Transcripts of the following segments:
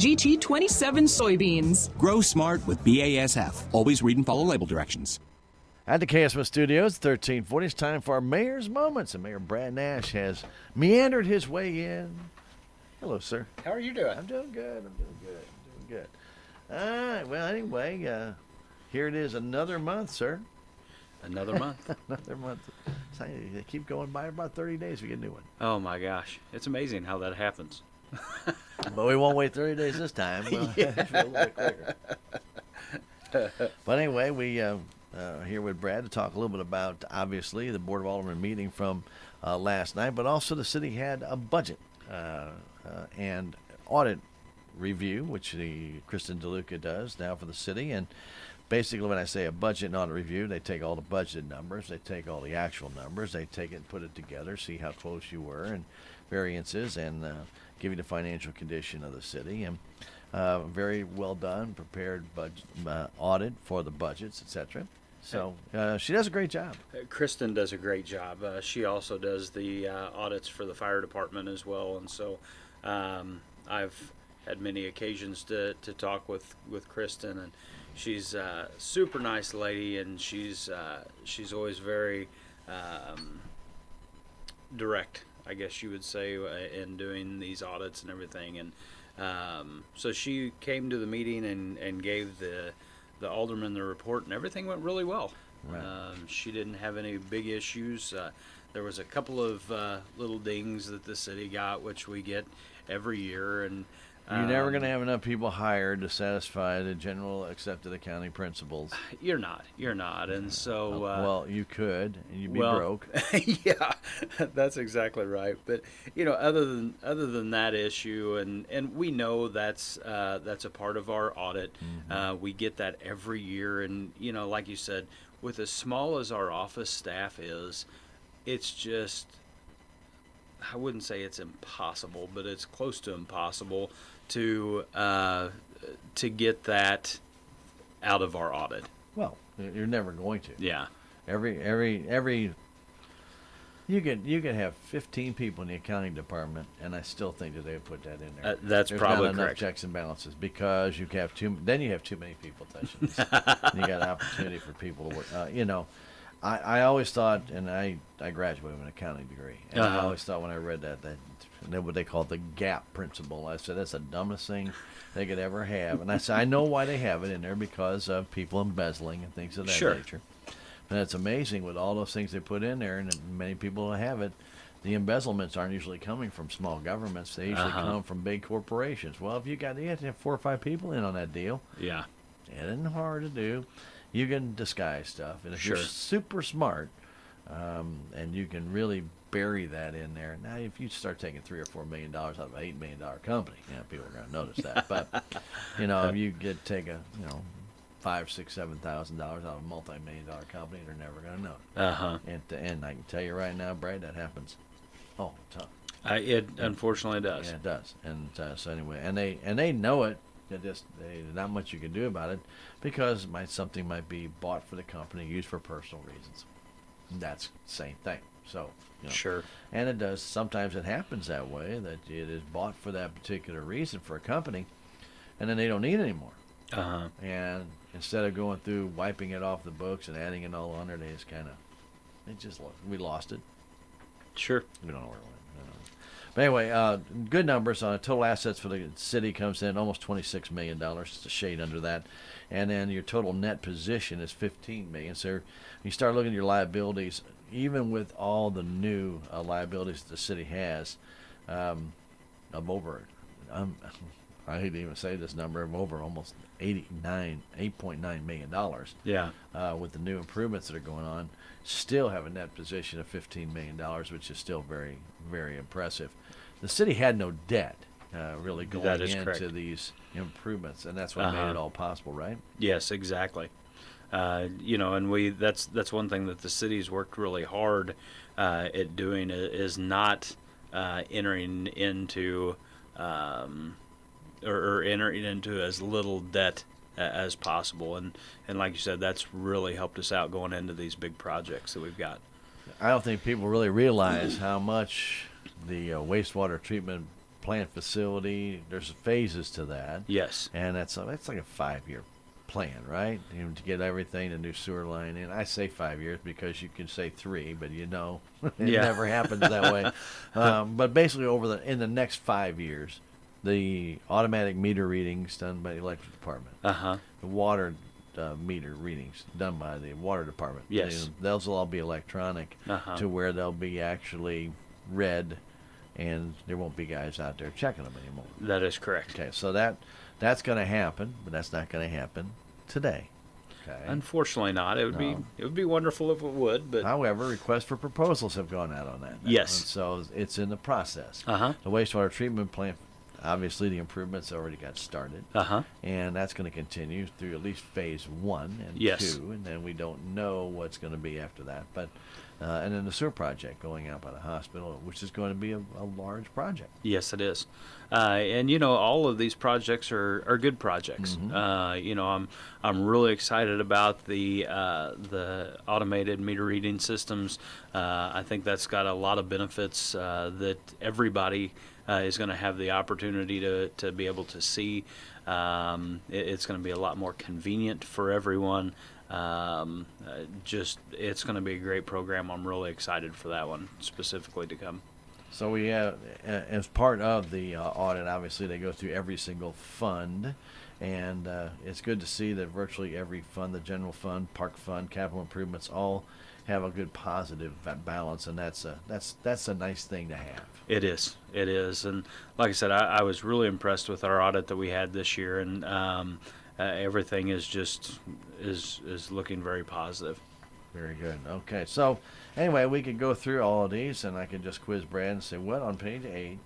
GT27 soybeans. Grow smart with BASF. Always read and follow label directions. At the KSMO Studios, 1340, it's time for our Mayor's Moments. And Mayor Brad Nash has meandered his way in. Hello, sir. How are you doing? I'm doing good. All right. Well, anyway, here it is, another month, sir. Another month. Another month. They keep going by about 30 days. We get a new one. Oh, my gosh. It's amazing how that happens. But we won't wait 30 days this time. Well, Yeah. it's a little bit quicker. But anyway, we are here with Brad to talk a little bit about, obviously, the Board of Alderman meeting from last night, but also the city had a budget and audit review, which Kristen DeLuca does now for the city. And basically, when I say a budget and audit review, they take all the budgeted numbers, they take all the actual numbers, they take it and put it together, see how close you were and variances, and give you the financial condition of the city. And very well done, prepared audit for the budgets, etc. So she does a great job. Kristen does a great job. She also does the audits for the fire department as well. And so I've had many occasions to talk with Kristen, and she's a super nice lady, and she's always very direct, I guess you would say, in doing these audits and everything. And so she came to the meeting and gave the alderman the report, and everything went really well. Right. She didn't have any big issues. There was a couple of little dings that the city got, which we get every year, and You're never going to have enough people hired to satisfy the general accepted accounting principles. You're not, and so Well, you could, and you'd be broke. Yeah, that's exactly right. But other than that issue, and we know that's a part of our audit. Mm-hmm. We get that every year, and like you said, with as small as our office staff is, it's just, I wouldn't say it's impossible, but it's close to impossible to get that out of our audit. Well, you're never going to. Yeah. Every you could have 15 people in the accounting department, and I still think that they would put that in there. That's There's probably not enough correct. checks and balances, because you have too many people touching this. You got opportunity for people to work. I always thought, and I graduated with an accounting degree, and I always thought when I read that what they call the gap principle. I said, that's the dumbest thing they could ever have. And I said, I know why they have it in there, because of people embezzling and things of that Sure. nature. And it's amazing with all those things they put in there, and many people have it. The embezzlements aren't usually coming from small governments. They usually come from big corporations. Well, if you have to have 4 or 5 people in on that deal. Yeah. It isn't hard to do. You can disguise stuff, and if Sure. you're super smart, and you can really bury that in there. Now, if you start taking $3 or $4 million out of an $8 million company, people are going to notice that. But if you take a $5,000, $6,000, $7,000 out of a multi-million-dollar company, they're never going to know. And I can tell you right now, Brad, that happens all the time. It unfortunately does. Yeah, it does. And so anyway, and they know it. There's not much you can do about it, because something might be bought for the company, used for personal reasons. That's the same thing. So Sure. And it does. Sometimes it happens that way, that it is bought for that particular reason for a company, and then they don't need it anymore. And instead of going through wiping it off the books and adding it all on there, they just we lost it. Sure. We don't know where it went. But anyway, good numbers on total assets for the city comes in almost $26 million. It's a shade under that. And then your total net position is $15 million. So when you start looking at your liabilities, even with all the new liabilities the city has, of over, I hate to even say this number, of over almost $8.9 million. Yeah. With the new improvements that are going on, still have a net position of $15 million, which is still very, very impressive. The city had no debt really going into correct. these improvements, and that's what made it all possible, right? Yes, exactly. And that's one thing that the city's worked really hard at doing, is not entering into or entering into as little debt as possible. And like you said, that's really helped us out going into these big projects that we've got. I don't think people really realize how much the wastewater treatment plant facility. There's phases to that. Yes. And that's like a 5-year plan, right? To get everything, the new sewer line in. I say 5 years because you can say 3, but it Yeah. never happens that way. But basically, in the next 5 years, the automatic meter readings done by the electric department, the water meter readings done by the water department. Yes. Those will all be electronic to where they'll be actually read, and there won't be guys out there checking them anymore. That is correct. Okay, so that's going to happen, but that's not going to happen today. Okay. Unfortunately not. It would be wonderful if it would, but However, requests for proposals have gone out on that. Yes. And so it's in the process. Uh-huh. The wastewater treatment plant, obviously the improvements already got started. And that's going to continue through at least phase 1 and Yes. 2, and then we don't know what's going to be after that. But and then the sewer project going out by the hospital, which is going to be a large project. yes, it is. And all of these projects are good projects. I'm really excited about the automated meter reading systems. I think that's got a lot of benefits that everybody is going to have the opportunity to be able to see. It's going to be a lot more convenient for everyone. It's going to be a great program. I'm really excited for that one specifically to come. So we have, as part of the audit, obviously they go through every single fund, and it's good to see that virtually every fund, the general fund, park fund, capital improvements, all have a good positive balance, and that's a nice thing to have. It is, and like I said, I was really impressed with our audit that we had this year, and everything is looking very positive. Very good. Okay, so anyway, we could go through all of these, and I could just quiz Brad and say, what on page 8?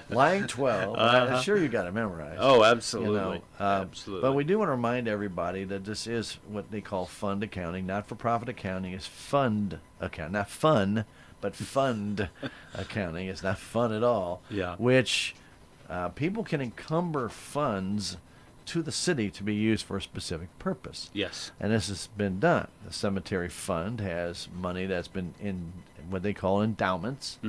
Line 12. I'm sure you got it memorized. Oh, absolutely. Absolutely. But we do want to remind everybody that this is what they call fund accounting. Not-for-profit accounting is fund accounting. Not fun, but fund accounting. It's not fun at all. Yeah. Which people can encumber funds to the city to be used for a specific purpose. Yes. And this has been done. The cemetery fund has money that's been in what they call endowments,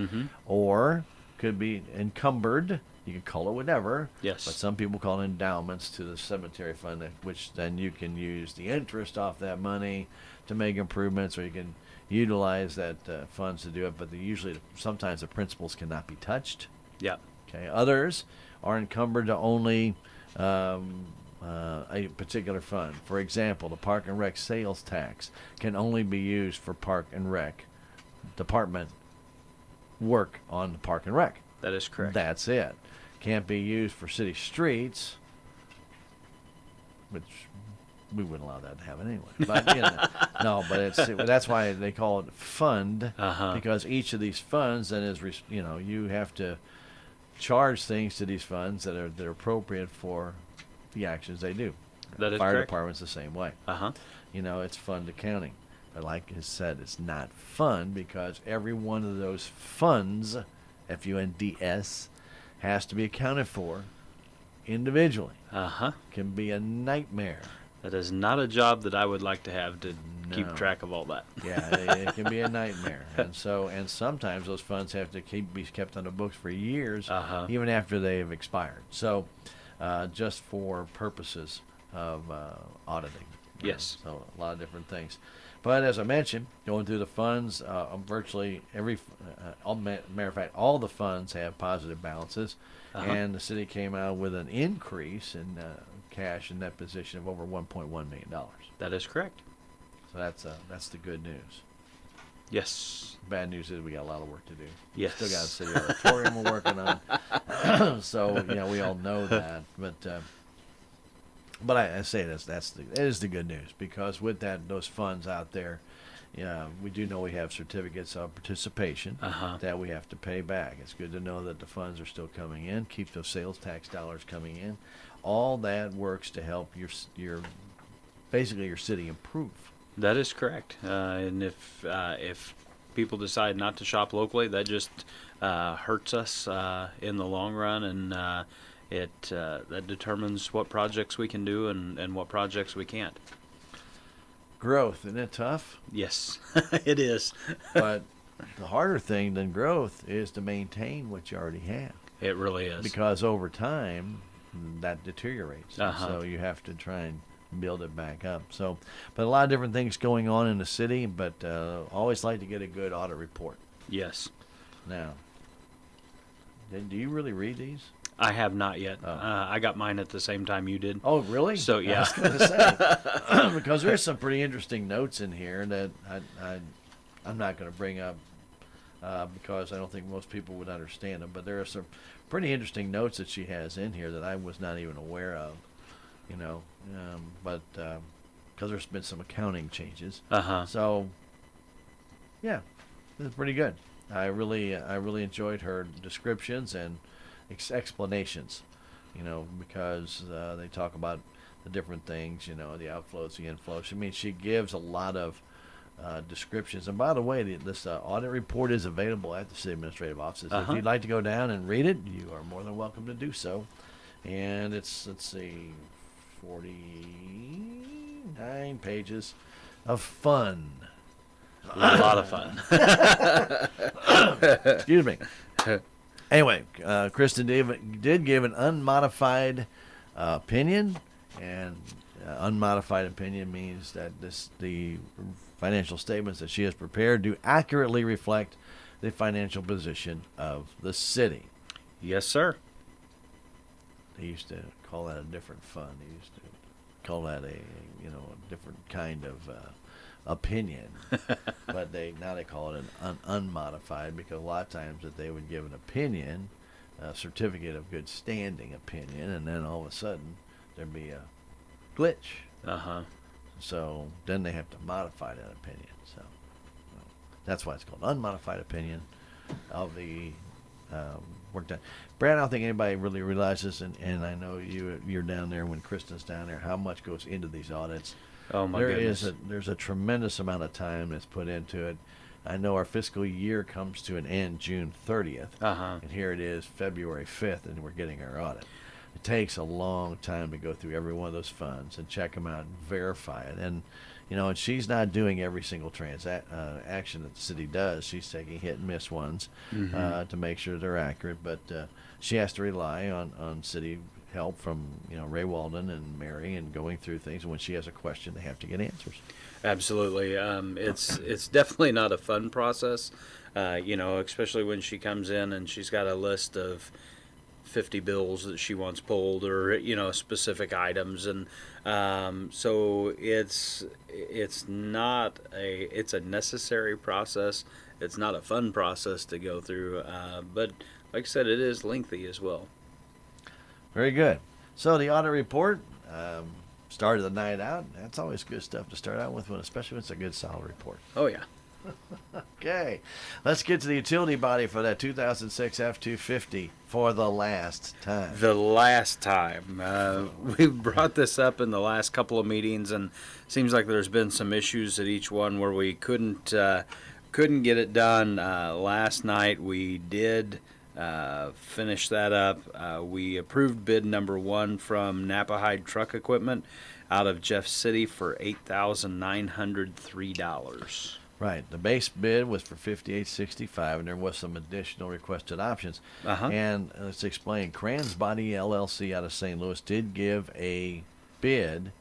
or could be encumbered. You could call it whatever. Yes. But some people call it endowments to the cemetery fund, which then you can use the interest off that money to make improvements, or you can utilize that funds to do it. But sometimes the principals cannot be touched. Yeah. Okay. Others are encumbered to only a particular fund. For example, the Park and Rec sales tax can only be used for Park and Rec department work on the Park and Rec. That is correct. That's it. Can't be used for city streets, which we wouldn't allow that to happen anyway. But no, but that's why they call it fund, because each of these funds then is you have to charge things to these funds that are appropriate for the actions they do. That is Fire correct. department's the same way. It's fund accounting. But like I said, it's not fun because every one of those funds, FUNDS, has to be accounted for individually. Can be a nightmare. That is not a job that I would like to have to keep track of all that. Yeah, it can be a nightmare. And sometimes those funds have to be kept on the books for years, even after they have expired. So, just for purposes of auditing. Yes. So a lot of different things. But as I mentioned, going through the funds, virtually matter of fact, all the funds have positive balances, and the city came out with an increase in cash in that position of over $1.1 million. That is correct. So that's the good news. Yes. Bad news is we got a lot of work to do. Yes. Still got a city auditorium we're working on. So we all know that. But I say that is the good news, because with those funds out there, we do know we have certificates of participation that we have to pay back. It's good to know that the funds are still coming in. Keep those sales tax dollars coming in. All that works to help your city improve. That is correct. And if people decide not to shop locally, that just hurts us in the long run, and that determines what projects we can do and what projects we can't. Growth, isn't it tough? Yes, it is. But the harder thing than growth is to maintain what you already have. It really is. Because over time, that deteriorates. Uh-huh. So you have to try and build it back up. So, but a lot of different things going on in the city, but always like to get a good audit report. Yes. Now, do you really read these? I have not yet. Oh. I got mine at the same time you did. Oh, really? So, yeah. I was going to say, because there's some pretty interesting notes in here that I'm not going to bring up because I don't think most people would understand them. But there are some pretty interesting notes that she has in here that I was not even aware of, you know. But because there's been some accounting changes. Uh-huh. So, yeah, it's pretty good. I really enjoyed her descriptions and explanations, you know, because they talk about the different things, you know, the outflows, the inflows. I mean, she gives a lot of descriptions. And by the way, this audit report is available at the city administrative offices. Uh-huh. If you'd like to go down and read it, you are more than welcome to do so. And it's, let's see, 49 pages of fun. A lot of fun. Excuse me. Anyway, Kristen did give an unmodified opinion, and unmodified opinion means that the financial statements that she has prepared do accurately reflect the financial position of the city. Yes, sir. They used to call that a different fund. They used to call that a different kind of opinion, but now they call it an unmodified, because a lot of times that they would give an opinion, a certificate of good standing opinion, and then all of a sudden there'd be a glitch. Uh-huh. So then they have to modify that opinion. So that's why it's called unmodified opinion of the work done. Brad, I don't think anybody really realizes, and I know you're down there when Kristen's down there, how much goes into these audits. Oh, my goodness. There's a tremendous amount of time that's put into it. I know our fiscal year comes to an end June 30th, Uh-huh. and here it is February 5th, and we're getting our audit. It takes a long time to go through every one of those funds and check them out and verify it. And, you know, and she's not doing every single action that the city does. She's taking hit and miss ones to make sure they're accurate. But she has to rely on city help from, you know, Ray Walden and Mary, and going through things. And when she has a question, they have to get answers. Absolutely. It's definitely not a fun process, you know, especially when she comes in and she's got a list of 50 bills that she wants pulled, or, you know, specific items. And so it's a necessary process. It's not a fun process to go through, but like I said, it is lengthy as well. Very good. So the audit report started the night out. That's always good stuff to start out with, especially when it's a good, solid report. Oh, yeah. Okay, let's get to the utility body for that 2006 F-250 for the last time. The last time. We've brought this up in the last couple of meetings, and seems like there's been some issues at each one where we couldn't get it done. Last night we did finish that up. We approved bid number 1 from Napahide Truck Equipment out of Jeff City for $8,903. Right. The base bid was for $58.65, and there was some additional requested options. Uh-huh. And let's explain. Kranz Body LLC out of St. Louis did give a bid,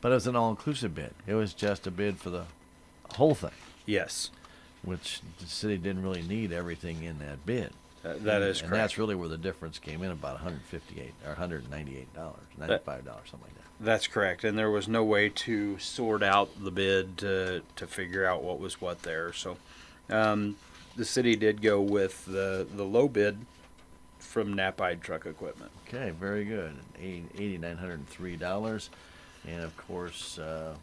but it was an all-inclusive bid. It was just a bid for the whole thing, Yes, which the city didn't really need everything in that bid. that is And correct. that's really where the difference came in, about $158 or $198, $95, something like that. That's correct, and there was no way to sort out the bid to figure out what was what there. So the city did go with the low bid from Napahide Truck Equipment. Okay, very good. $8,903, and of course, a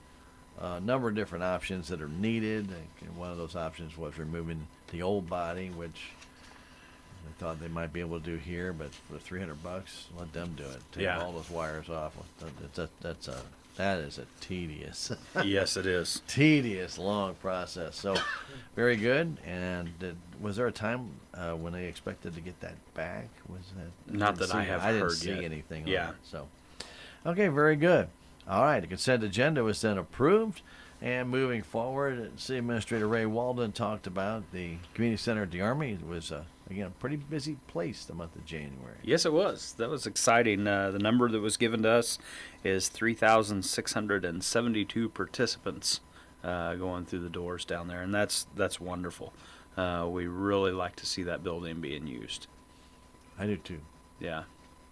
number of different options that are needed. And one of those options was removing the old body, which I thought they might be able to do here, but for $300, let them do it. Take Yeah. all those wires off. That is a tedious, Yes, it is. tedious, long process. So, very good. And was there a time when they expected to get that back? Was that Not that I have I didn't heard see yet. anything. Yeah. On it, so, okay, very good. All right, the consent agenda was then approved. And moving forward, City Administrator Ray Walden talked about the community center at the Army. It was, again, a pretty busy place the month of January. Yes, it was. That was exciting. The number that was given to us is 3,672 participants going through the doors down there, and that's wonderful. We really like to see that building being used. I do too. Yeah.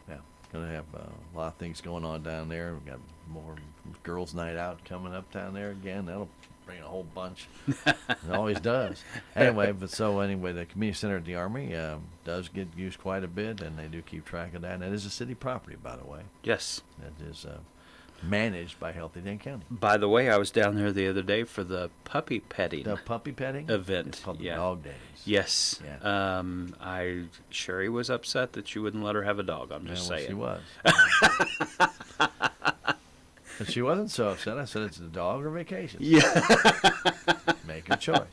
Yeah, gonna have a lot of things going on down there. We've got more girls' night out coming up down there again. That'll bring a whole bunch. It always does. Anyway, the community center at the Army does get used quite a bit, and they do keep track of that. And it is a city property, by the way. Yes. That is managed by Healthy Dane County. By the way, I was down there the other day for the puppy petting The puppy petting event. It's called the Yeah. Dog Days. Yes. Yeah. Sherry was upset that you wouldn't let her have a dog. I'm just saying. She was. But she wasn't so upset. I said, it's a dog or vacation. Yeah. Make your choice.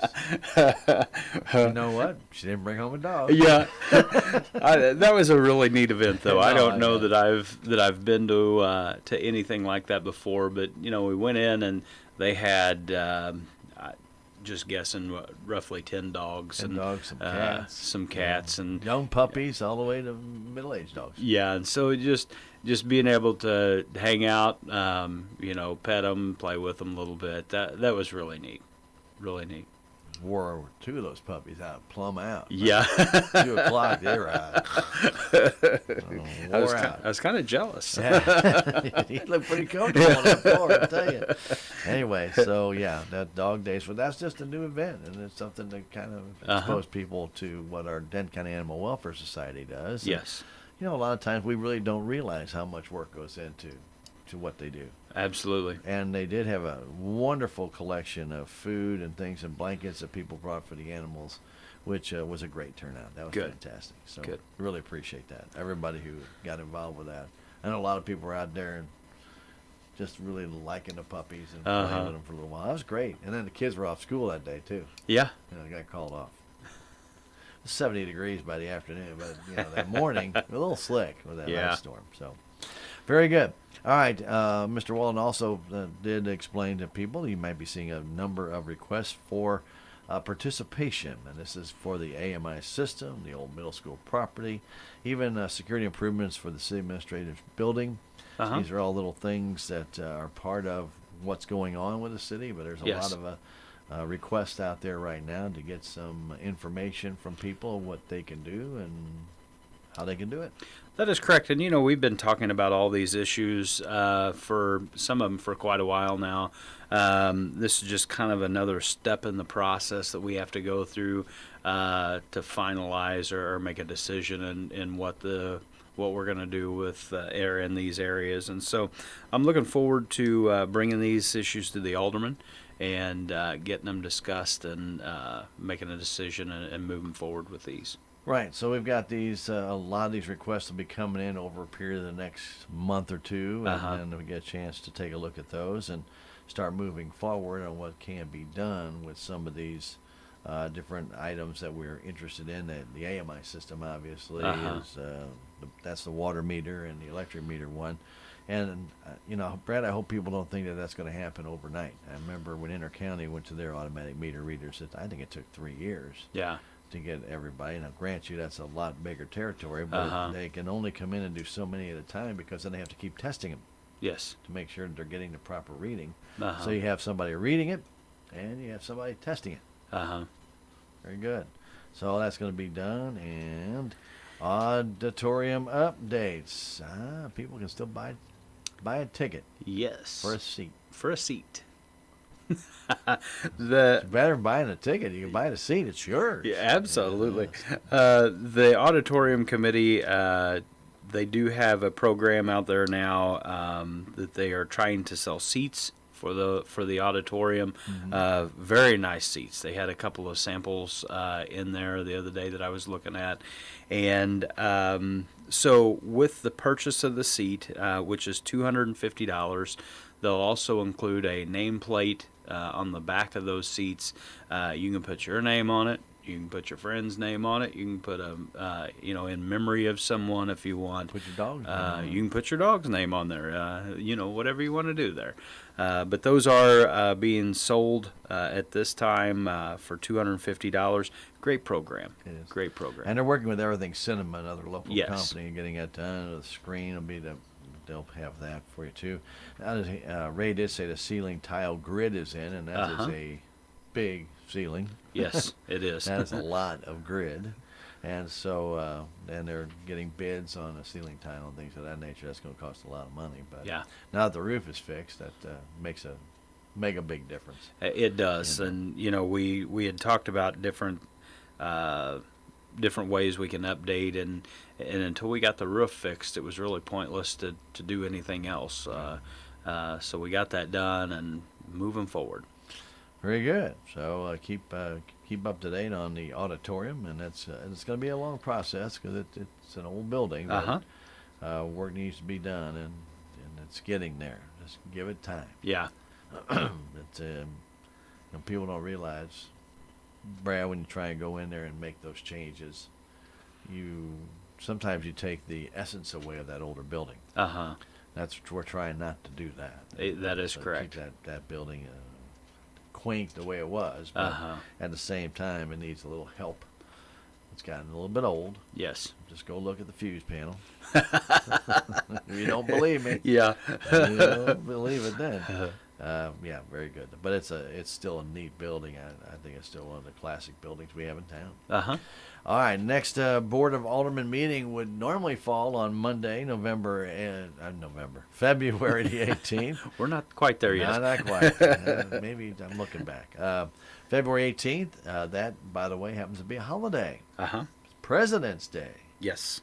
You know what? She didn't bring home a dog. Yeah. That was a really neat event, though. I don't know know. that I've been to anything like that before, but we went in and they had just guessing roughly 10 dogs 10 and dogs, some cats. and Young puppies all the way to middle-aged dogs. yeah, and so just being able to hang out, pet them, play with them a little bit. That was really neat. Really neat. Wore 2 of those puppies out, plumb out. Yeah. 2 o'clock, they were out. I Wore was kind of jealous. Yeah. He looked pretty comfortable on the floor, I tell you. Anyway, so yeah, that Dog Days, but that's just a new event, and it's something to kind of expose people to what our Dent County Animal Welfare Society does. Yes. And, a lot of times we really don't realize how much work goes into what they do. Absolutely. And they did have a wonderful collection of food and things and blankets that people brought for the animals, which was a great turnout. That was Good. fantastic. So Good. really appreciate that. Everybody who got involved with that. I know a lot of people were out there and just really liking the puppies and playing with them for a little while. That was great. And then the kids were off school that day too. Yeah. They got called off. It was 70 degrees by the afternoon, but that morning a little slick with that ice storm. So very good. All right, Mr. Wallen also did explain to people you might be seeing a number of requests for participation, and this is for the AMI system, the old middle school property, even security improvements for the city administrative building. These are all little things that are part of what's going on with the city, but there's a lot of requests out there right now to get some information from people, what they can do and how they can do it. That is correct. And, we've been talking about all these issues for some of them for quite a while now. This is just kind of another step in the process that we have to go through to finalize or make a decision in what we're going to do with air in these areas. And so I'm looking forward to bringing these issues to the alderman and getting them discussed and making a decision and moving forward with these. Right, so we've got these, a lot of these requests will be coming in over a period of the next month or two, and then we get a chance to take a look at those and start moving forward on what can be done with some of these different items that we're interested in. The AMI system, obviously, is that's the water meter and the electric meter one. And, Brad, I hope people don't think that that's going to happen overnight. I remember when Intercounty went to their automatic meter readers, I think it took 3 years. Yeah. To get everybody. Now, grant you, that's a lot bigger territory, but they can only come in and do so many at a time because then they have to keep testing them. Yes. To make sure that they're getting the proper reading. So you have somebody reading it, and you have somebody testing it. Very good. So that's going to be done, and auditorium updates. People can still buy a ticket. Yes. For a seat. For a seat. It's better than buying a ticket. You can buy the seat. It's yours. Yeah, absolutely. The auditorium committee, they do have a program out there now that they are trying to sell seats for the auditorium. Very nice seats. They had a couple of samples in there the other day that I was looking at, and so with the purchase of the seat, which is $250. They'll also include a nameplate on the back of those seats. You can put your name on it. You can put your friend's name on it. You can put in memory of someone if you want. Put your dog's name on it. You can put your dog's name on there. Whatever you want to do there. But those are being sold at this time for $250. Great program. It is. Great program. And they're working with Everything Cinema, another local Yes. company, and getting it done. The screen will be they'll have that for you too. Ray did say the ceiling tile grid is in, and that is a big ceiling. Yes, it is. That is a lot of grid. And so, and they're getting bids on a ceiling tile and things of that nature. That's going to cost a lot of money. But Yeah. now that the roof is fixed, that makes a mega big difference. It does, and we had talked about different ways we can update, and until we got the roof fixed, it was really pointless to do anything else. So we got that done and moving forward. Very good. So keep up to date on the auditorium, and it's going to be a long process because it's an old building. But, work needs to be done, and it's getting there. Just give it time. Yeah. People don't realize, Brad, when you try and go in there and make those changes, sometimes you take the essence away of that older building. We're trying not to do that. That is correct. Keep that building quaint the way it was, but at the same time, it needs a little help. It's gotten a little bit old. Yes. Just go look at the fuse panel. If you don't believe me, Yeah. you don't believe it then. Yeah, very good. But it's still a neat building. I think it's still one of the classic buildings we have in town. All right, next Board of Alderman meeting would normally fall on Monday, February the 18th. We're not quite there yet. Not quite. Maybe I'm looking back. February 18th, that, by the way, happens to be a holiday. President's Day. Yes.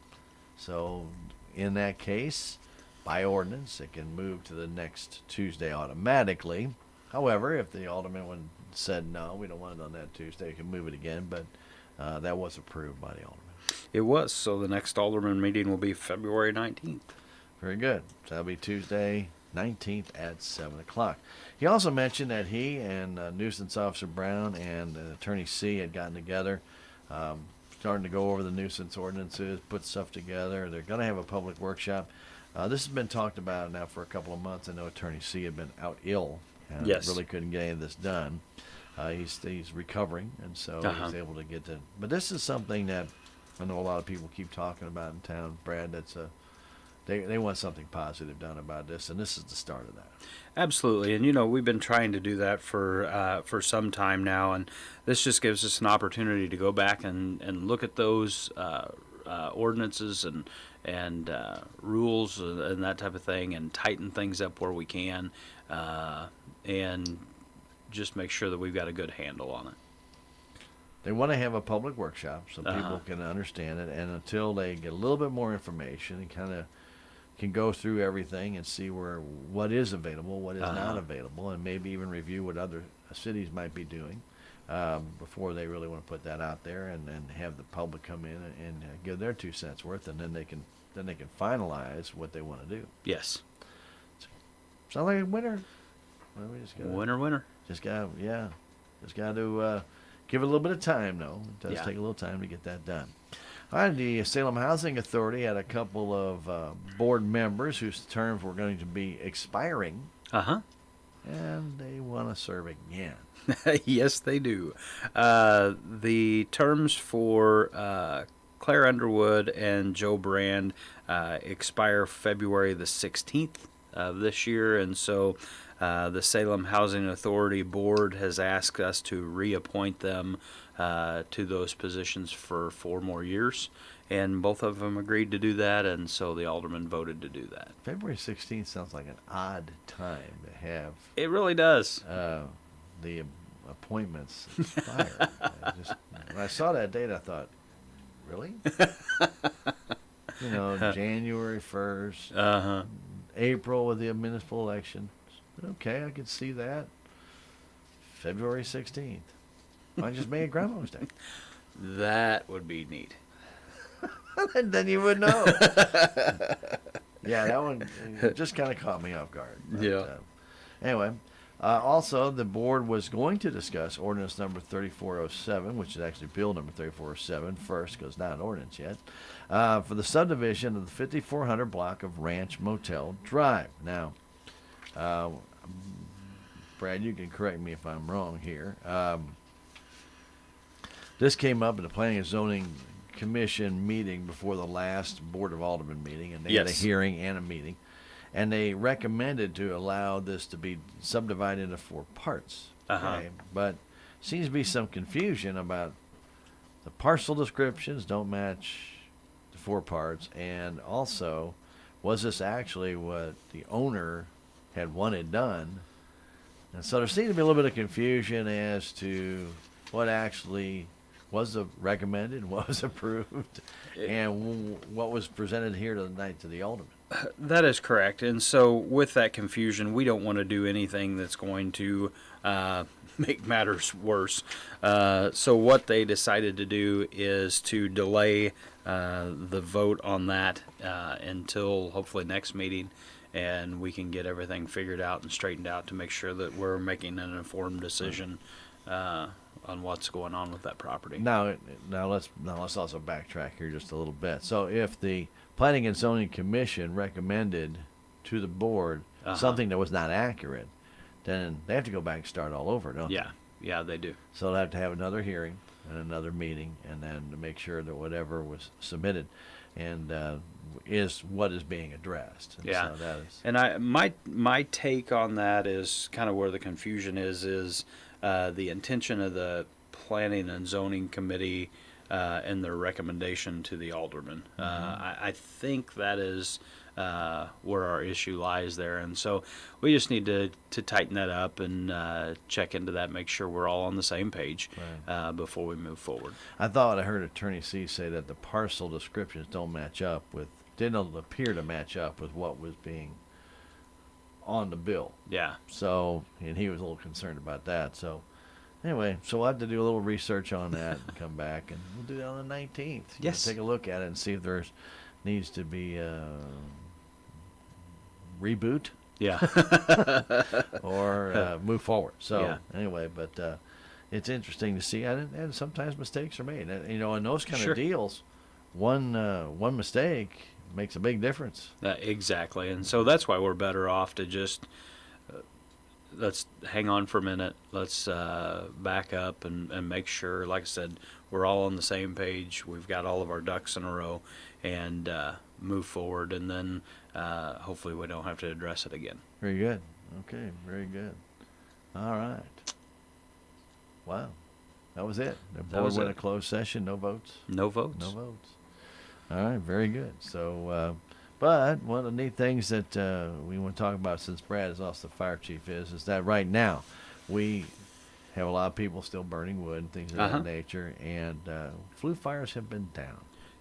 So in that case, by ordinance, it can move to the next Tuesday automatically. However, if the alderman said, no, we don't want it on that Tuesday, you can move it again. But that was approved by the alderman. It was. So the next alderman meeting will be February 19th. Very good. So that'll be Tuesday 19th at 7 o'clock. He also mentioned that he and Nuisance Officer Brown and Attorney C had gotten together, starting to go over the nuisance ordinances, put stuff together. They're going to have a public workshop. This has been talked about now for a couple of months. I know Attorney C had been out ill and Yes. really couldn't get any of this done. He's recovering, and so he's able to get to. But this is something that I know a lot of people keep talking about in town, Brad. That's they want something positive done about this, and this is the start of that. Absolutely, and we've been trying to do that for some time now, and this just gives us an opportunity to go back and look at those ordinances and rules and that type of thing, and tighten things up where we can, and just make sure that we've got a good handle on it. They want to have a public workshop so people can understand it, and until they get a little bit more information and kind of can go through everything and see what is available, what is not available, and maybe even review what other cities might be doing before they really want to put that out there, and have the public come in and give their 2 cents worth, and then they can finalize what they want to do. Yes. Sound like a winner? Well, we just gotta, Winner. Just got to give it a little bit of time, though. It does take a little time to get that done. All right, the Salem Housing Authority had a couple of board members whose terms were going to be expiring, and they want to serve again. Yes, they do. The terms for Claire Underwood and Joe Brand expire February the 16th of this year, and so the Salem Housing Authority Board has asked us to reappoint them to those positions for 4 more years, and both of them agreed to do that, and so the alderman voted to do that. February 16th sounds like an odd time to have. It really does. The appointments expire. When I saw that date, I thought, really? January 1st, April with the municipal election. Okay, I could see that. February 16th. Why just make it Groundhog's Day? That would be neat. Then you would know. Yeah, that one just kind of caught me off guard. But, anyway, Also, the board was going to discuss ordinance number 3407, which is actually bill number 3407 first, because it's not an ordinance yet, for the subdivision of the 5400 block of Ranch Motel Drive. Now, Brad, you can correct me if I'm wrong here. This came up at the Planning and Zoning Commission meeting before the last Board of Alderman meeting, and they had a hearing and a meeting, and they recommended to allow this to be subdivided into 4 parts. Okay? But seems to be some confusion about the parcel descriptions don't match the 4 parts, and also, was this actually what the owner had wanted done? And so there seemed to be a little bit of confusion as to what actually was recommended, what was approved, and what was presented here tonight to the alderman. That is correct. And so with that confusion, we don't want to do anything that's going to make matters worse. So what they decided to do is to delay the vote on that until hopefully next meeting, and we can get everything figured out and straightened out to make sure that we're making an informed decision on what's going on with that property. Now let's also backtrack here just a little bit. So if the Planning and Zoning Commission recommended to the board something that was not accurate, then they have to go back and start all over, don't they? Yeah, they do. So they'll have to have another hearing and another meeting, and then to make sure that whatever was submitted and is what is being addressed. And yeah, so that is. And my take on that is kind of where the confusion is the intention of the Planning and Zoning Committee and their recommendation to the alderman. I think that is where our issue lies there, and so we just need to tighten that up and check into that, make sure we're all on the same page before we move forward. I thought I heard Attorney C say that the parcel descriptions didn't appear to match up with what was being on the bill. Yeah. So, and he was a little concerned about that. So, anyway, so we'll have to do a little research on that and come back, and we'll do that on the 19th. Yes. Take a look at it and see if there's needs to be reboot. Yeah. or move forward. So, yeah. Anyway, but it's interesting to see, and sometimes mistakes are made. And, in those kind Sure. of deals, one mistake makes a big difference. Exactly, and so that's why we're better off to just let's hang on for a minute. Let's back up and make sure, like I said, we're all on the same page. We've got all of our ducks in a row, and move forward, and then hopefully we don't have to address it again. Very good. Okay, very good. All right. Wow. That was it. The board went a closed session, no votes? No votes. No votes. All right, very good. So, but one of the neat things that we want to talk about, since Brad is also the fire chief, is that right now we have a lot of people still burning wood and things of that nature, and flue fires have been down.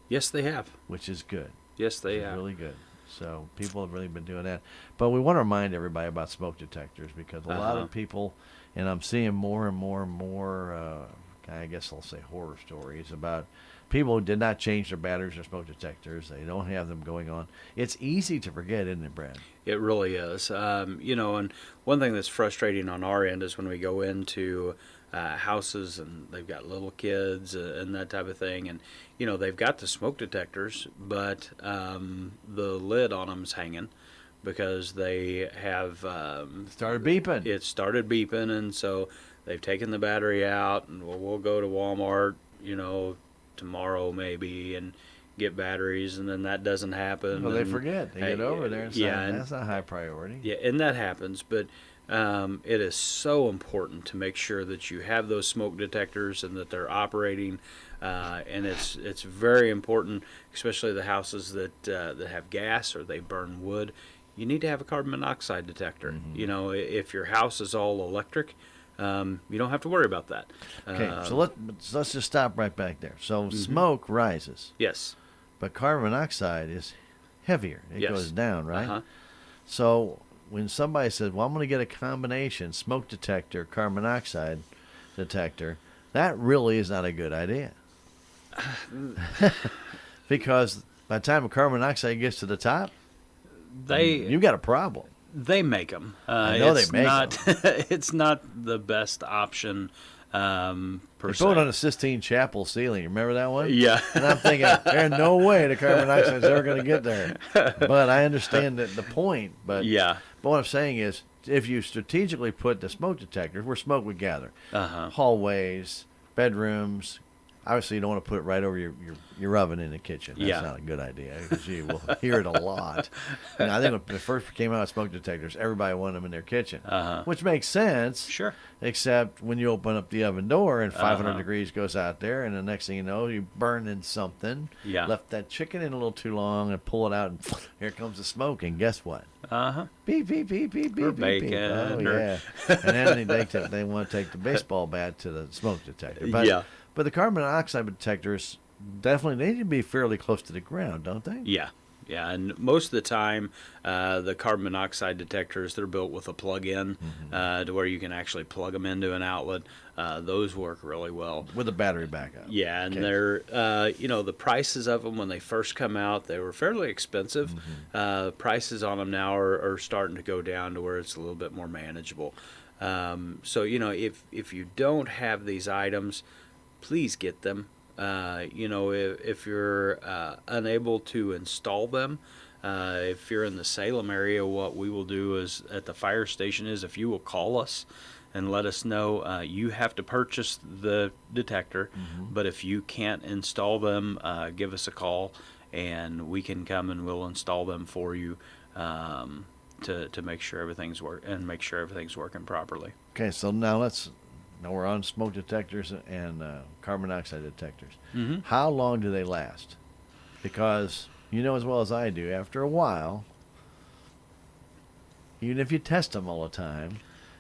Yes, they have. Which is good. Yes, they have. Really good. So people have really been doing that. But we want to remind everybody about smoke detectors, because a lot of people, and I'm seeing more and more and more, I guess I'll say horror stories about people who did not change their batteries or smoke detectors. They don't have them going on. It's easy to forget, isn't it, Brad? It really is. And one thing that's frustrating on our end is when we go into houses and they've got little kids and that type of thing, and they've got the smoke detectors, but the lid on them's hanging because they have started beeping. It started beeping, and so they've taken the battery out, and we'll go to Walmart, tomorrow maybe, and get batteries, and then that doesn't happen. Well, they forget. They get over there and say, and that's not high priority. Yeah, and that happens, but it is so important to make sure that you have those smoke detectors and that they're operating, and it's very important, especially the houses that have gas or they burn wood. You need to have a carbon monoxide detector. If your house is all electric, you don't have to worry about that. Okay, so let's just stop right back there. So smoke rises. Yes. But carbon monoxide is heavier. It goes down, right? So when somebody says, well, I'm going to get a combination smoke detector, carbon monoxide detector, that really is not a good idea. Because by the time carbon monoxide gets to the top, you've got a problem. They make them. I know they make not, It's not the best option per They se. put it on a Sistine Chapel ceiling. Remember that one? Yeah. And I'm thinking, there's no way the carbon dioxide is ever going to get there. But I understand the point. But Yeah. But what I'm saying is, if you strategically put the smoke detectors where smoke would gather, hallways, bedrooms. Obviously, you don't want to put it right over your oven in the kitchen. That's Yeah. not a good idea because you will hear it a lot. And I think when the first came out, smoke detectors, everybody wanted them in their kitchen, which makes sense. Sure. Except when you open up the oven door and 500 degrees goes out there, and the next thing you know, you burn in something. Yeah. Left that chicken in a little too long and pull it out, and here comes the smoke. And guess what? Beep, beep, beep, beep, beep, Or beep, beep. bacon, Oh, or- yeah. And then they want to take the baseball bat to the smoke detector. But, Yeah. But the carbon dioxide detectors definitely need to be fairly close to the ground, don't they? Yeah. Yeah, and most of the time, the carbon monoxide detectors, they're built with a plug-in to where you can actually plug them into an outlet. Those work really well. With a battery backup. Yeah, and Okay. they're, the prices of them when they first come out, they were fairly expensive. Prices on them now are starting to go down to where it's a little bit more manageable. So, if you don't have these items, please get them. If you're unable to install them, if you're in the Salem area, what we will do is at the fire station is if you will call us and let us know you have to purchase the detector, but if you can't install them, give us a call and we can come and we'll install them for you to make sure everything's working properly. Okay, so now we're on smoke detectors and carbon dioxide detectors. How long do they last? Because you know as well as I do, after a while, even if you test them all the time,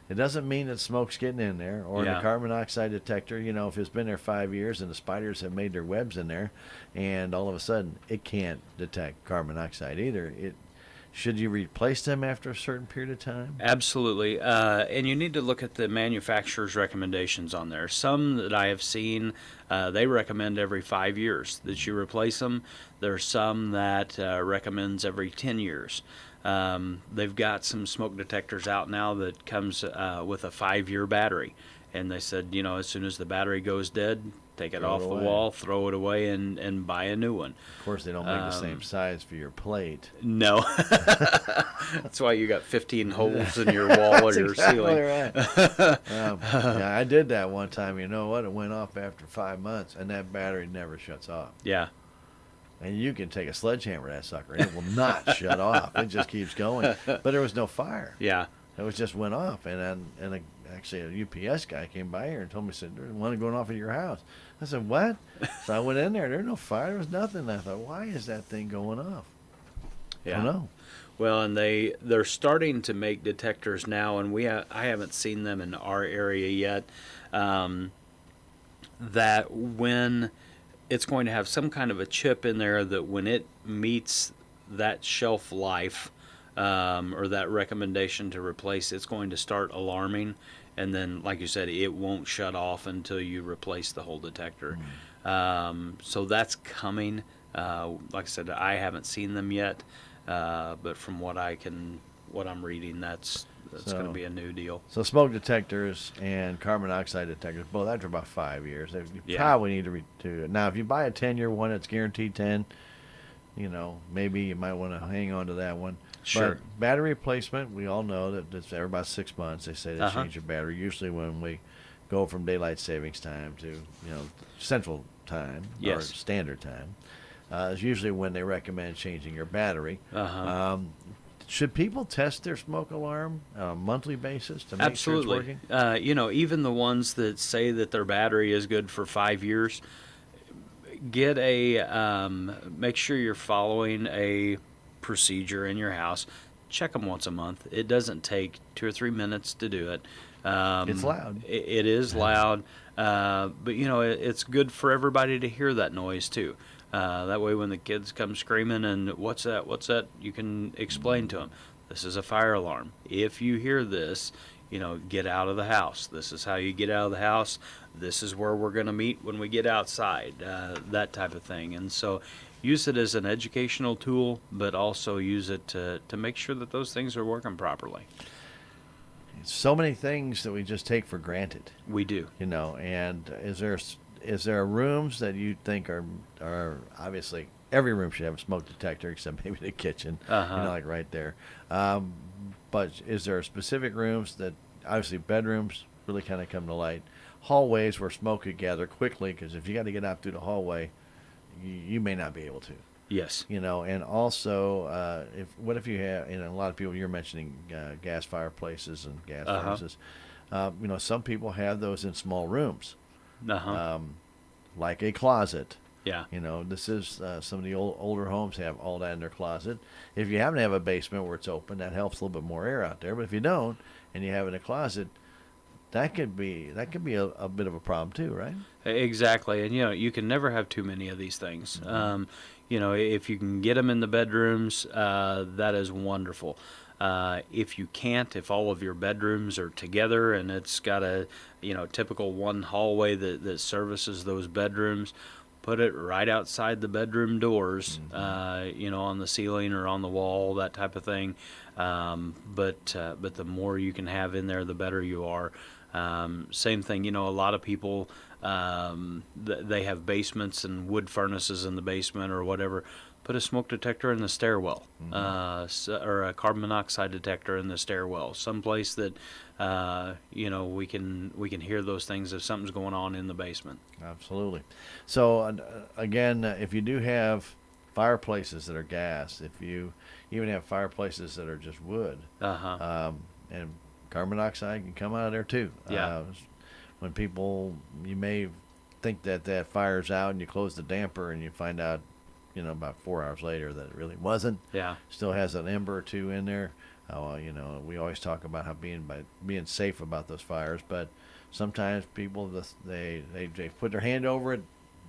it doesn't mean that smoke's getting in there. Or Yeah. the carbon dioxide detector, if it's been there 5 years and the spiders have made their webs in there, and all of a sudden it can't detect carbon dioxide either. Should you replace them after a certain period of time? Absolutely. And you need to look at the manufacturer's recommendations on there. Some that I have seen, they recommend every 5 years that you replace them. There are some that recommends every 10 years. They've got some smoke detectors out now that comes with a 5-year battery. And they said, as soon as the battery goes dead, take it Throw it off the away. wall, throw it away, and buy a new one. Of course, they don't make the same size for your plate. No. That's why you got 15 holes in your wall or your Exactly ceiling. right. Yeah, I did that one time. You know what? It went off after 5 months, and that battery never shuts off. Yeah. And you can take a sledgehammer at that sucker, and it will not shut off. It just keeps going. But there was no fire. Yeah. It just went off. Actually, a UPS guy came by here and told me, said, "There's one going off at your house." I said, "What?" So I went in there. There's no fire. There was nothing. And I thought, why is that thing going off? Yeah. I don't know. Well, and they're starting to make detectors now, and I haven't seen them in our area yet. That when it's going to have some kind of a chip in there that when it meets that shelf life or that recommendation to replace, it's going to start alarming, and then, like you said, it won't shut off until you replace the whole detector. So that's coming. Like I said, I haven't seen them yet, but from what I'm reading, that's going to be a new deal. So smoke detectors and carbon dioxide detectors, both after about 5 years, you Yeah. probably need to now, if you buy a 10-year one that's guaranteed 10, maybe you might want to hang on to that one. Sure. But battery replacement, we all know that it's every about 6 months. They say they change your battery. Usually when we go from daylight savings time to central time or Yes. standard time, is usually when they recommend changing your battery. Should people test their smoke alarm on a monthly basis to make sure it's Absolutely. working? Even the ones that say that their battery is good for 5 years, make sure you're following a procedure in your house. Check them once a month. It doesn't take 2 or 3 minutes to do it. It's loud. It is loud, but it's good for everybody to hear that noise too. That way, when the kids come screaming and what's that, you can explain to them, this is a fire alarm. If you hear this, get out of the house. This is how you get out of the house. This is where we're going to meet when we get outside. That type of thing. And so, use it as an educational tool, but also use it to make sure that those things are working properly. So many things that we just take for granted, We do. and is there rooms that you think are obviously every room should have a smoke detector except maybe the kitchen, like right there. But is there specific rooms that obviously bedrooms really kind of come to light, hallways where smoke could gather quickly, because if you got to get out through the hallway, you may not be able to. Yes. And also, what if you have, a lot of people, you're mentioning gas fireplaces and gas furnaces. Some people have those in small rooms, like a closet. Yeah. This is some of the older homes have all that in their closet. If you happen to have a basement where it's open, that helps a little bit more air out there. But if you don't, and you have it in a closet, that could be a bit of a problem too, right? Exactly. And you can never have too many of these things. If you can get them in the bedrooms, that is wonderful. If you can't, if all of your bedrooms are together and it's got a typical one hallway that services those bedrooms, put it right outside the bedroom doors, on the ceiling or on the wall, that type of thing. But the more you can have in there, the better you are. Same thing, a lot of people, they have basements and wood furnaces in the basement or whatever. Put a smoke detector in the stairwell, or a carbon monoxide detector in the stairwell, someplace that we can hear those things if something's going on in the basement. Absolutely. So again, if you do have fireplaces that are gas, if you even have fireplaces that are just wood, and carbon monoxide can come out of there too. Yeah. When you may think that fire's out, and you close the damper, and you find out, about 4 hours later that it really wasn't. Yeah. Still has an ember or two in there. We always talk about how being safe about those fires, but sometimes people they put their hand over it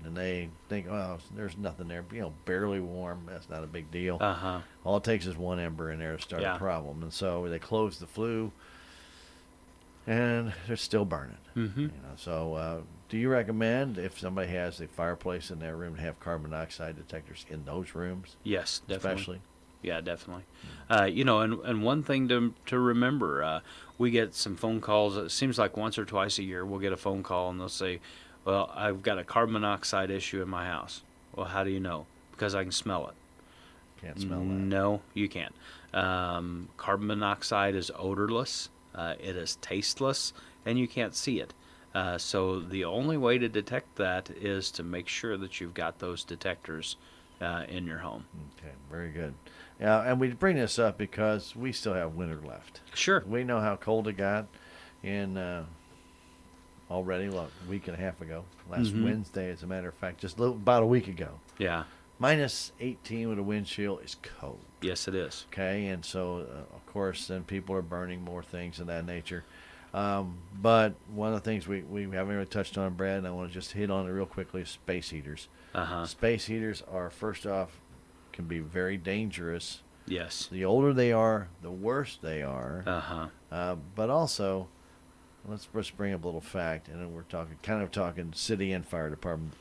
and they think, oh, there's nothing there, barely warm. That's not a big deal. All it takes is one ember in there to start a problem, and so they close the flue, and they're still burning. So do you recommend, if somebody has a fireplace in their room, to have carbon monoxide detectors in those rooms? Yes, definitely. Especially. Yeah, definitely. And one thing to remember, we get some phone calls. It seems like once or twice a year we'll get a phone call and they'll say, well, I've got a carbon monoxide issue in my house. Well, how do you know? Because I can smell it. Can't smell that. No, you can't. Carbon monoxide is odorless. It is tasteless, and you can't see it. So the only way to detect that is to make sure that you've got those detectors in your home. Okay, very good. And we bring this up because we still have winter left. Sure. We know how cold it got already, a week and a half ago. Last Wednesday, as a matter of fact, just about a week ago. Yeah. Minus 18 with a wind chill is cold. Yes, it is. Okay, and so, of course, then people are burning more things of that nature. But one of the things we haven't really touched on, Brad, and I want to just hit on it real quickly, is space heaters. Space heaters are, first off, can be very dangerous. Yes. The older they are, the worse they are. But also, let's bring up a little fact, and then we're talking city and fire department.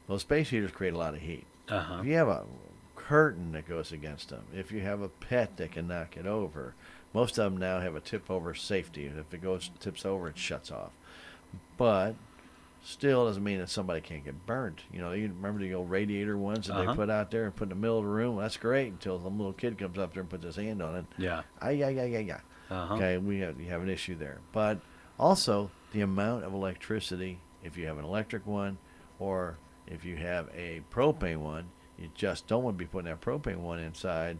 Those space heaters create a lot of heat. If you have a curtain that goes against them, if you have a pet that can knock it over, most of them now have a tip-over safety. If it tips over, it shuts off. But still doesn't mean that somebody can't get burned. You remember the old radiator ones that they put out there and put in the middle of the room? Well, that's great until some little kid comes up there and puts his hand on it. Yeah. Yeah. Okay, you have an issue there. But also the amount of electricity, if you have an electric one or if you have a propane one, you just don't want to be putting that propane one inside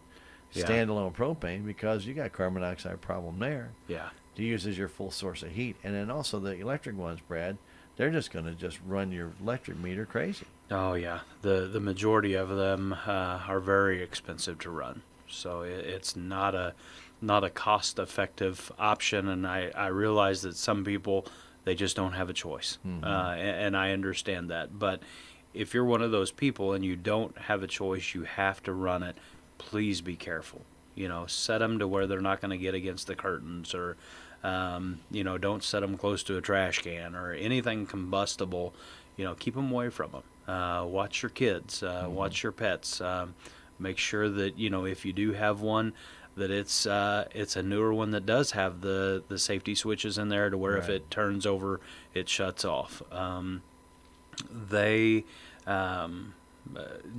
standalone propane, because you got carbon monoxide problem there. Yeah. To use as your full source of heat. And then also the electric ones, Brad, they're just going to just run your electric meter crazy. Oh, yeah. The majority of them are very expensive to run. So it's not a cost-effective option, and I realize that some people, they just don't have a choice. And I understand that. But if you're one of those people and you don't have a choice, you have to run it, please be careful. Set them to where they're not going to get against the curtains, or don't set them close to a trash can or anything combustible. Keep them away from them. watch your kids, watch your pets. Make sure that, you know, if you do have one, that it's a newer one that does have the safety switches in there to where if it turns over, it shuts off. They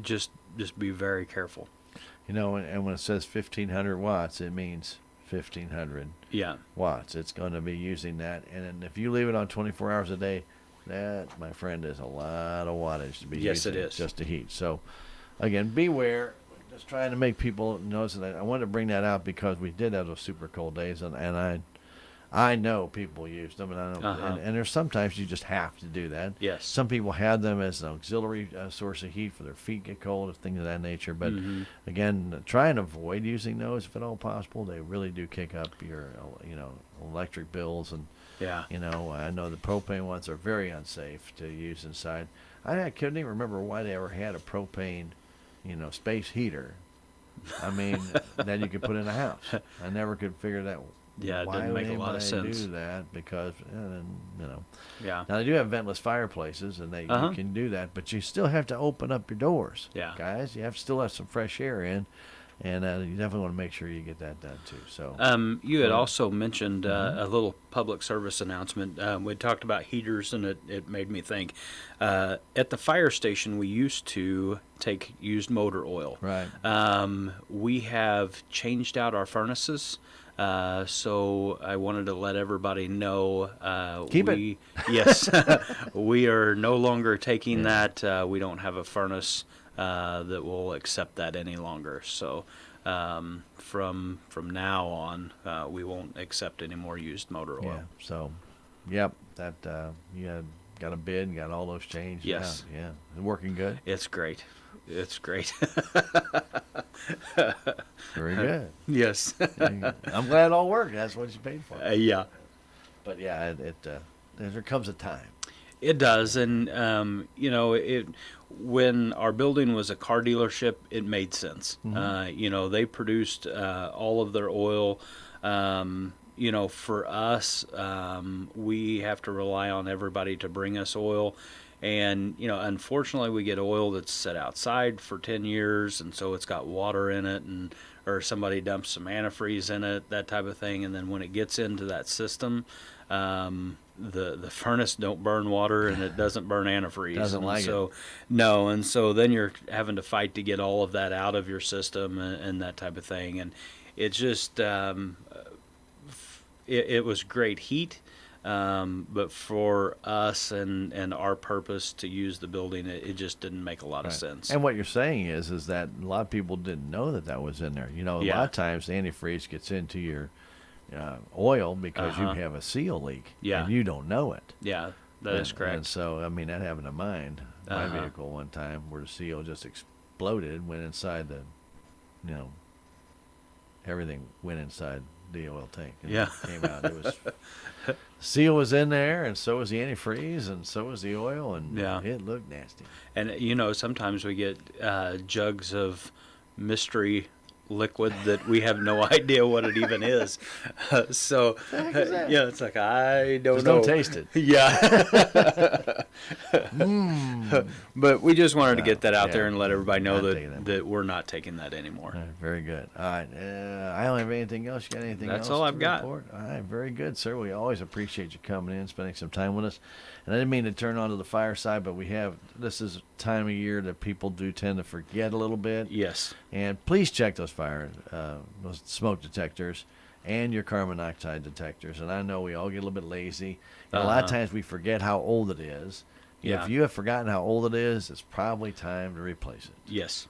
just be very careful. You know, and when it says 1,500 watts, it means 1,500 watts. It's going to be using that. And if you leave it on 24 hours a day, that, my friend, is a lot of wattage to be using. It is. Just to heat. So, again, beware. Just trying to make people notice that. I wanted to bring that out because we did have those super cold days, and I know people used them, and I know, and there's sometimes you just have to do that. Yes. Some people have them as an auxiliary source of heat for their feet get cold, or things of that nature. But again, try and avoid using those if at all possible. They really do kick up your, electric bills, and you know, I know the propane ones are very unsafe to use inside. I couldn't even remember why they ever had a propane, space heater. I mean, that you could put in a house. I never could figure that. Yeah, it why doesn't would make a lot of anybody sense. do that? Because, Yeah. Now, they do have ventless fireplaces, and you can do that, but you still have to open up your doors. Yeah. Guys, you have to still have some fresh air in, and you definitely want to make sure you get that done, too. So, you had also mentioned a little public service announcement. We talked about heaters, and it made me think. At the fire station, we used to take used motor oil. Right. We have changed out our furnaces. So I wanted to let everybody know. Keep it. Yes, we are no longer taking that. We don't have a furnace that will accept that any longer. So from now on, we won't accept any more used motor oil. Yeah. So, yep, that you had got a bid and got all those changed. Yes. Yeah. It's working good. It's great. It's great. Very good. Yes. I'm glad it all worked. That's what you paid for. Yeah. But yeah, there comes a time. It does, and when our building was a car dealership, it made sense. They produced all of their oil. For us, we have to rely on everybody to bring us oil. And, unfortunately, we get oil that's set outside for 10 years, and so it's got water in it, or somebody dumps some antifreeze in it, that type of thing. And then when it gets into that system, the furnace don't burn water, and it doesn't burn antifreeze. Doesn't like it. No, and so then you're having to fight to get all of that out of your system and that type of thing. And it's just, it was great heat. But for us and our purpose to use the building, it just didn't make a lot of sense. And what you're saying is that a lot of people didn't know that was in there. A lot of times the antifreeze gets into your oil because you have a seal leak, and you don't know it. Yeah, that is correct. And so, I mean, that happened to my vehicle one time, where the seal just exploded, went inside everything went inside the oil tank. And came out. It was seal was in there, and so was the antifreeze, and so was the oil, and it looked nasty. And sometimes we get jugs of mystery liquid that we have no idea what it even is. So it's like, I don't know. Don't taste it. Yeah. But we just wanted to get that out there and let everybody know that we're not taking that anymore. All right, very good. All right, I don't have anything else. You got anything else? That's all I've got. Report? All right, very good, sir. We always appreciate you coming in, spending some time with us. And I didn't mean to turn on to the fireside, but this is a time of year that people do tend to forget a little bit. Yes. And please check those those smoke detectors and your carbon monoxide detectors. And I know we all get a little bit lazy. And a lot of times we forget how old it is. Yeah. If you have forgotten how old it is, it's probably time to replace it. If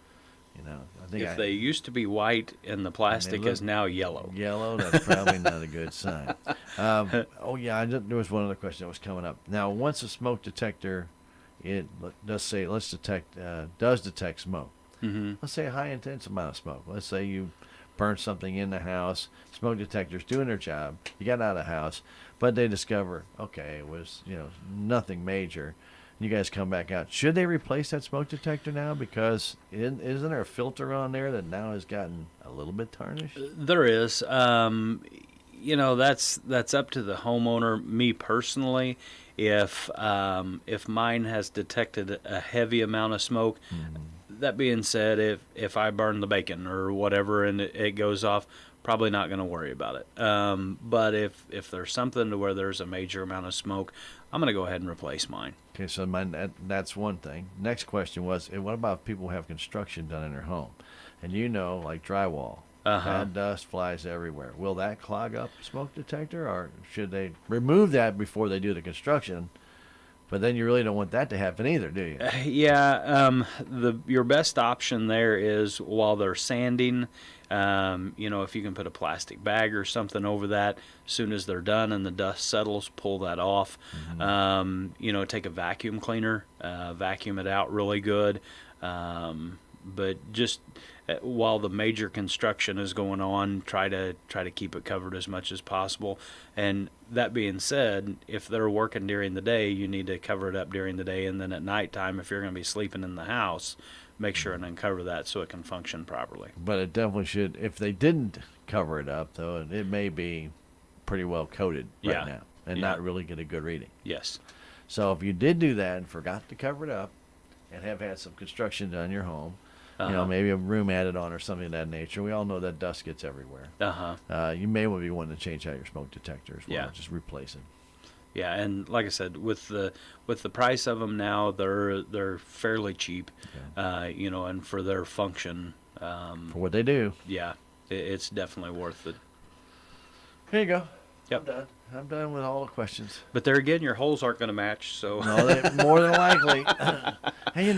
I think they used to be white and the plastic is now yellow. Yellow, that's probably not a good sign. There was one other question that was coming up. Now, once a smoke detector, does detect smoke. Mm-hmm. Let's say a high intense amount of smoke. Let's say you burned something in the house. Smoke detector's doing their job. You got out of the house, but they discover, okay, it was nothing major. You guys come back out. Should they replace that smoke detector now? Because isn't there a filter on there that now has gotten a little bit tarnished? There is. that's up to the homeowner. Me personally, if mine has detected a heavy amount of smoke, that being said, if I burn the bacon or whatever and it goes off, probably not going to worry about it. But if there's something to where there's a major amount of smoke, I'm going to go ahead and replace mine. Okay, so that's one thing. Next question was, what about people who have construction done in their home? And like drywall, bad dust flies everywhere. Will that clog up smoke detector, or should they remove that before they do the construction? But then you really don't want that to happen either, do you? Yeah, your best option there is while they're sanding, if you can put a plastic bag or something over that, as soon as they're done and the dust settles, pull that off. Take a vacuum cleaner, vacuum it out really good. But just while the major construction is going on, try to keep it covered as much as possible. And that being said, if they're working during the day, you need to cover it up during the day, and then at nighttime, if you're going to be sleeping in the house, make sure and uncover that so it can function properly. But it definitely should. If they didn't cover it up, though, it may be pretty well coated right now and not really get a good reading. Yes. So if you did do that and forgot to cover it up and have had some construction done in your home, maybe a room added on or something of that nature. We all know that dust gets everywhere. You may well be wanting to change out your smoke detector as well. Yeah. Just replace it. Yeah, and like I said, with the price of them now, they're fairly cheap. Okay. And for their function, for what they do. Yeah, it's definitely worth it. Here you go. Yep. I'm done with all the questions. But there again, your holes aren't going to match, so. No, more than likely. Hey,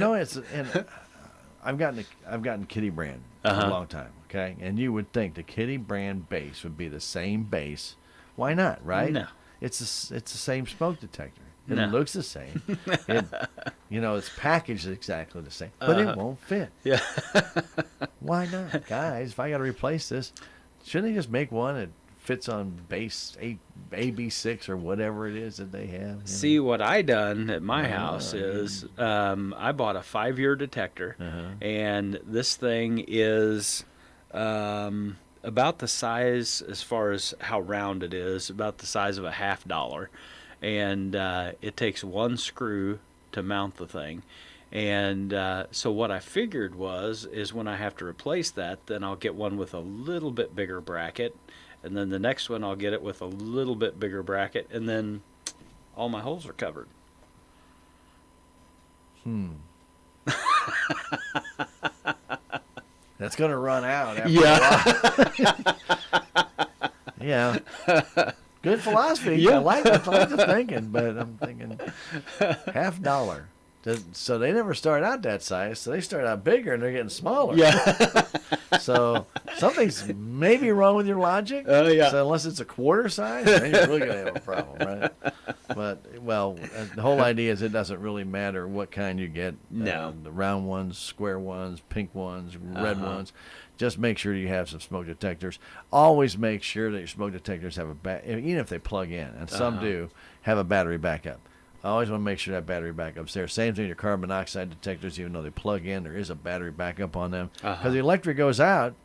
I've gotten Kitty brand for a long time, okay? And you would think the Kitty brand base would be the same base. Why not, right? No. It's the same smoke detector. It No. looks the same. It's packaged exactly the same, but it won't fit. Yeah. Why not? Guys, if I got to replace this, shouldn't they just make one that fits on base AB6 or whatever it is that they have? See, what I done at my house is I bought a 5-year detector, and this thing is about the size, as far as how round it is, about the size of a $50, and it takes one screw to mount the thing. And so what I figured is when I have to replace that, then I'll get one with a little bit bigger bracket, and then the next one I'll get it with a little bit bigger bracket, and then all my holes are covered. That's going to run out after a while. Yeah. Good philosophy. Yeah. I like the thinking, but I'm thinking $50. So they never start out that size. So they start out bigger and they're getting smaller. Yeah. So something's maybe wrong with your logic. Oh, yeah. So unless it's a quarter size, then you're really going to have a problem, right? But, the whole idea is it doesn't really matter what kind you get. No. The round ones, square ones, pink ones, red ones. Just make sure you have some smoke detectors. Always make sure that your smoke detectors have even if they plug in, and some do, have a battery backup. I always want to make sure that battery backup's there. Same thing with your carbon monoxide detectors, even though they plug in, there is a battery backup on them. Because the electric goes out,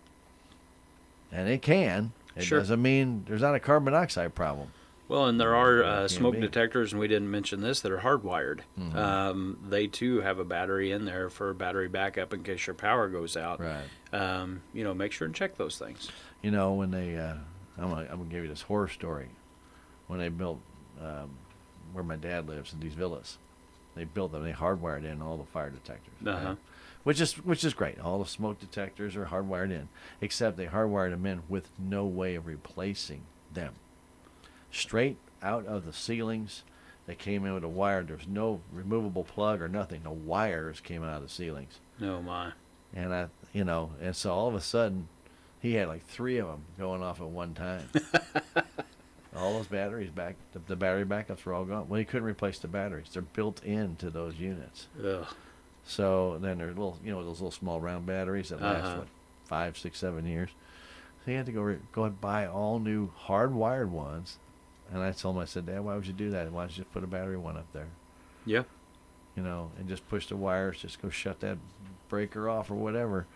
and it can. It doesn't mean there's not a carbon monoxide problem. Well, and there are smoke detectors, and we didn't mention this, that are hardwired. They, too, have a battery in there for battery backup in case your power goes out. Right. Make sure and check those things. When they, I'm going to give you this horror story. When they built where my dad lives in these villas, they built them. They hardwired in all the fire detectors, right? which is great. All the smoke detectors are hardwired in, except they hardwired them in with no way of replacing them. Straight out of the ceilings, they came in with a wire. There was no removable plug or nothing. The wires came out of the ceilings. Oh my! And and so all of a sudden, he had like 3 of them going off at one time. All those batteries the battery backups were all gone. Well, he couldn't replace the batteries. They're built into those units. Ugh. So then they're little, those little small round batteries that last 5, 6, 7 years. So he had to go and buy all new hardwired ones. And I told him, I said, Dad, why would you do that? Why don't you just put a battery one up there? Yeah. And just push the wires, just go shut that breaker off or whatever.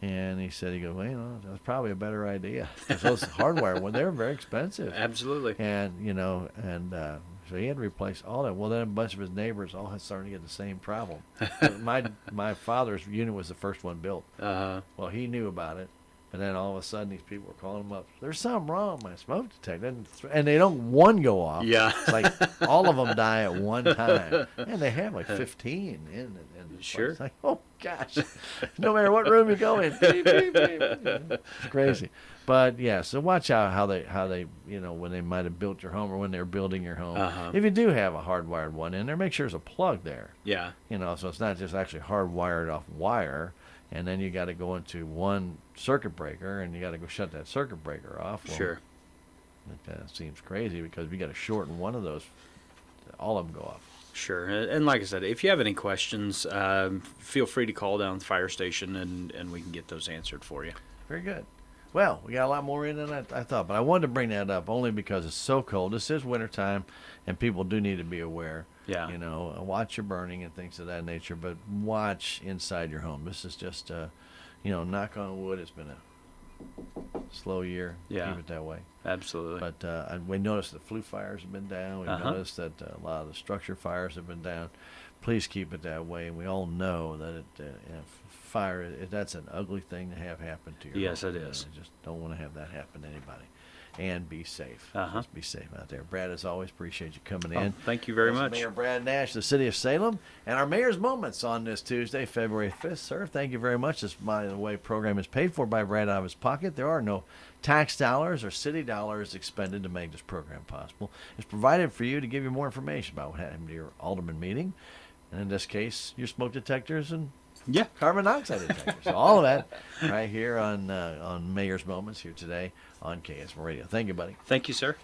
And he said, well, that's probably a better idea. 'Cause those hardwire ones, they're very expensive. Absolutely. And, so he had to replace all that. Well, then a bunch of his neighbors all had started to get the same problem. My father's unit was the first one built. Uh-huh. Well, he knew about it. And then all of a sudden, these people were calling him up. There's something wrong with my smoke detector. And they don't one go off. Yeah. It's like all of them die at one time. And they have like 15 in the Sure. It's like, oh, gosh. No matter what room you go in. Beep, beep, beep. It's crazy. But, yeah, so watch out how they when they might have built your home or when they're building your home. Uh-huh. If you do have a hardwired one in there, make sure there's a plug there. Yeah. So it's not just actually hardwired off wire. And then you got to go into one circuit breaker, and you got to go shut that circuit breaker off. Well, Sure. That seems crazy because if you got to shorten one of those, all of them go off. Sure. And like I said, if you have any questions, feel free to call down the fire station, and we can get those answered for you. Very good. Well, we got a lot more in than I thought, but I wanted to bring that up only because it's so cold. This is wintertime, and people do need to be aware. Yeah. Watch your burning and things of that nature, but watch inside your home. This is just, knock on wood. It's been a slow year. Yeah. Keep it that way. Absolutely. But we noticed the flue fires have been down. We've noticed that a lot of the structure fires have been down. Please keep it that way. And we all know that fire, that's an ugly thing to have happen to you. Yes, it is. Just don't want to have that happen to anybody. And be safe. Uh-huh. Just be safe out there. Brad, as always, appreciate you coming Oh, in. thank you very That's much. Mayor Brad Nash, the city of Salem, and our Mayor's Moments on this Tuesday, February 5th. Sir, thank you very much. This, by the way, program is paid for by Brad out of his pocket. There are no tax dollars or city dollars expended to make this program possible. It's provided for you to give you more information about what happened to your alderman meeting, and in this case, your smoke detectors and Yeah. carbon monoxide detectors. So all of that right here on Mayor's Moments here today on KSMO Radio. Thank you, buddy. Thank you, sir.